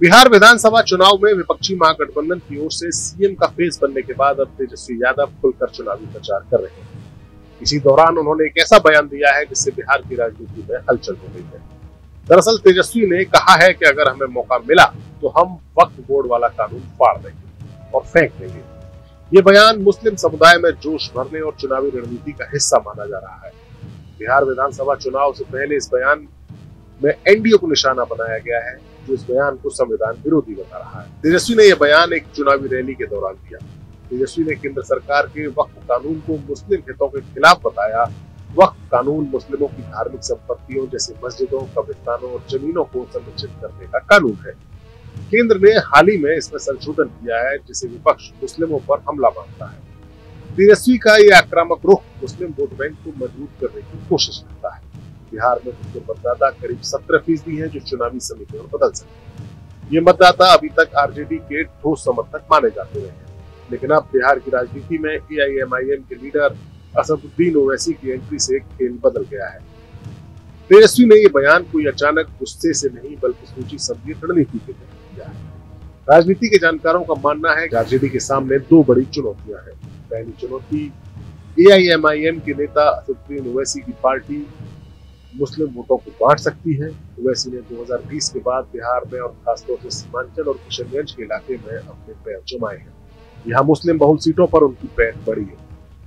बिहार विधानसभा चुनाव में विपक्षी महागठबंधन की ओर से सीएम का फेस बनने के बाद अब तेजस्वी यादव खुलकर चुनावी प्रचार कर रहे हैं। इसी दौरान उन्होंने एक ऐसा बयान दिया है जिससे बिहार की राजनीति में हलचल हो गई है। दरअसल तेजस्वी ने कहा है कि अगर हमें मौका मिला तो हम वक्फ बोर्ड वाला कानून फाड़ देंगे और फेंक देंगे। ये बयान मुस्लिम समुदाय में जोश भरने और चुनावी रणनीति का हिस्सा माना जा रहा है। बिहार विधानसभा चुनाव से पहले इस बयान में एनडीए को निशाना बनाया गया है, जो इस बयान को संविधान विरोधी बता रहा है। तेजस्वी ने यह बयान एक चुनावी रैली के दौरान दिया। तेजस्वी ने केंद्र सरकार के वक्फ कानून को मुस्लिम हितों के खिलाफ बताया। वक्फ कानून मुस्लिमों की धार्मिक संपत्तियों जैसे मस्जिदों, कब्रिस्तानों और जमीनों को संरक्षित करने का कानून है। केंद्र ने हाल ही में इसमें संशोधन किया है जिसे विपक्ष मुस्लिमों पर हमला मानता है। तेजस्वी का ये आक्रामक रुख मुस्लिम वोट बैंक को मजबूत करने की कोशिश करता है। बिहार में मुस्लिम मतदाता करीब 17% है जो चुनावी समीकरण बदल सकते हैं। ये मतदाता अभी तक आरजेडी के ठोस समर्थक माने जाते रहे हैं, लेकिन अब बिहार की राजनीति में एआईएमआईएम के लीडर असदुद्दीन ओवैसी की एंट्री से खेल बदल गया है। तेजस्वी ने ये बयान कोई अचानक गुस्से से नहीं बल्कि सोची समझी रणनीति के तहत किया है। राजनीति के जानकारों का मानना है कि आरजेडी के सामने दो बड़ी चुनौतियां हैं। पहली चुनौती एआईएमआईएम के नेता असदुद्दीन ओवैसी की पार्टी मुस्लिम वोटों को बांट सकती है। ओवैसी ने 2020 के बाद बिहार में और खासतौर से सीमांचल और किशनगंज के इलाके में अपने पैर जमाए हैं। यहाँ मुस्लिम बहुल सीटों पर उनकी पैठ बढ़ी है।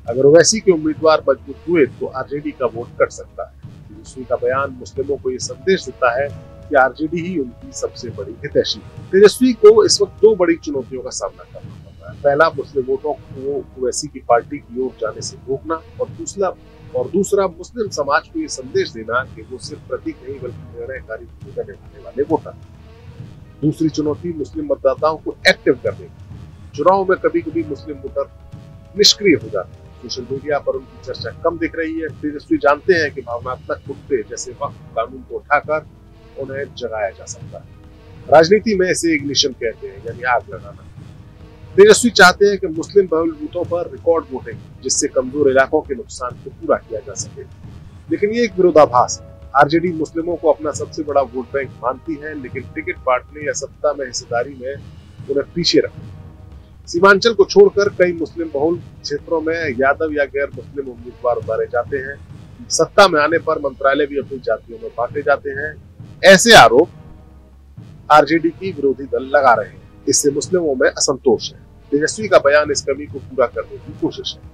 अगर ओवैसी के उम्मीदवार मजबूत हुए तो आरजेडी का वोट कट सकता है। तेजस्वी का बयान मुस्लिमों को ये संदेश देता है कि आरजेडी ही उनकी सबसे बड़ी हितैषी है। तेजस्वी को इस वक्त दो बड़ी चुनौतियों का सामना करना पड़ रहा है। पहला, मुस्लिम वोटों को ओवैसी की पार्टी की ओर जाने से रोकना और दूसरा मुस्लिम समाज को ये संदेश देना कि वो सिर्फ प्रतीक नहीं बल्कि निर्णयकारी भूमिका निभाने वाले वोटर। दूसरी चुनौती मुस्लिम मतदाताओं को एक्टिव करने की। चुनाव में कभी कभी मुस्लिम वोटर निष्क्रिय हो जाते हैं। सोशल मीडिया पर उनकी चर्चा कम दिख रही है। तेजस्वी जानते हैं कि भावनात्मक मुद्दे जैसे वक्फ कानून को उठाकर उन्हें जगाया जा सकता है। राजनीति में इसे इग्निशन कहते हैं, यानी आग लगाना। तेजस्वी चाहते हैं कि मुस्लिम बहुल बूथों पर रिकॉर्ड वोटिंग, जिससे कमजोर इलाकों के नुकसान को पूरा किया जा सके। लेकिन ये एक विरोधाभास है। आरजेडी मुस्लिमों को अपना सबसे बड़ा वोट बैंक मानती है, लेकिन टिकट बांटने या सत्ता में हिस्सेदारी में उन्हें पीछे रखती है। सीमांचल को छोड़कर कई मुस्लिम बहुल क्षेत्रों में यादव या गैर मुस्लिम उम्मीदवार उतारे जाते हैं। सत्ता में आने पर मंत्रालय भी अपनी जातियों में बांटे जाते हैं। ऐसे आरोप आरजेडी की विरोधी दल लगा रहे हैं। इससे मुस्लिमों में असंतोष है। तेजस्वी का बयान इस कमी को पूरा करने की कोशिश है।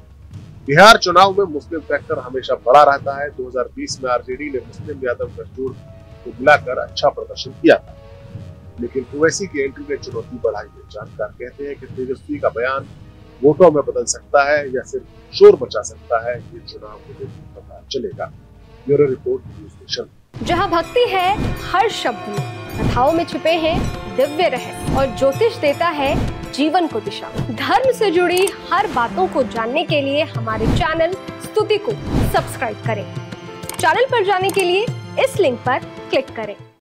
बिहार चुनाव में मुस्लिम फैक्टर हमेशा बड़ा रहता है। 2020 में आरजेडी ने मुस्लिम यादव गठजोड़ को मिलाकर अच्छा प्रदर्शन किया था, लेकिन ओवैसी की एंट्री ने चुनौती बढ़ाई है। जानकार कहते हैं कि तेजस्वी का बयान वोटों में बदल सकता है या सिर्फ शोर मचा सकता है। ये चुनाव को देखकर पता चलेगा। Bureau report, news nation. जहाँ भक्ति है हर शब्द में, कथाओं में छुपे हैं दिव्य रहस्य और ज्योतिष देता है जीवन को दिशा। धर्म से जुड़ी हर बातों को जानने के लिए हमारे चैनल स्तुति को सब्सक्राइब करें। चैनल पर जाने के लिए इस लिंक पर क्लिक करें।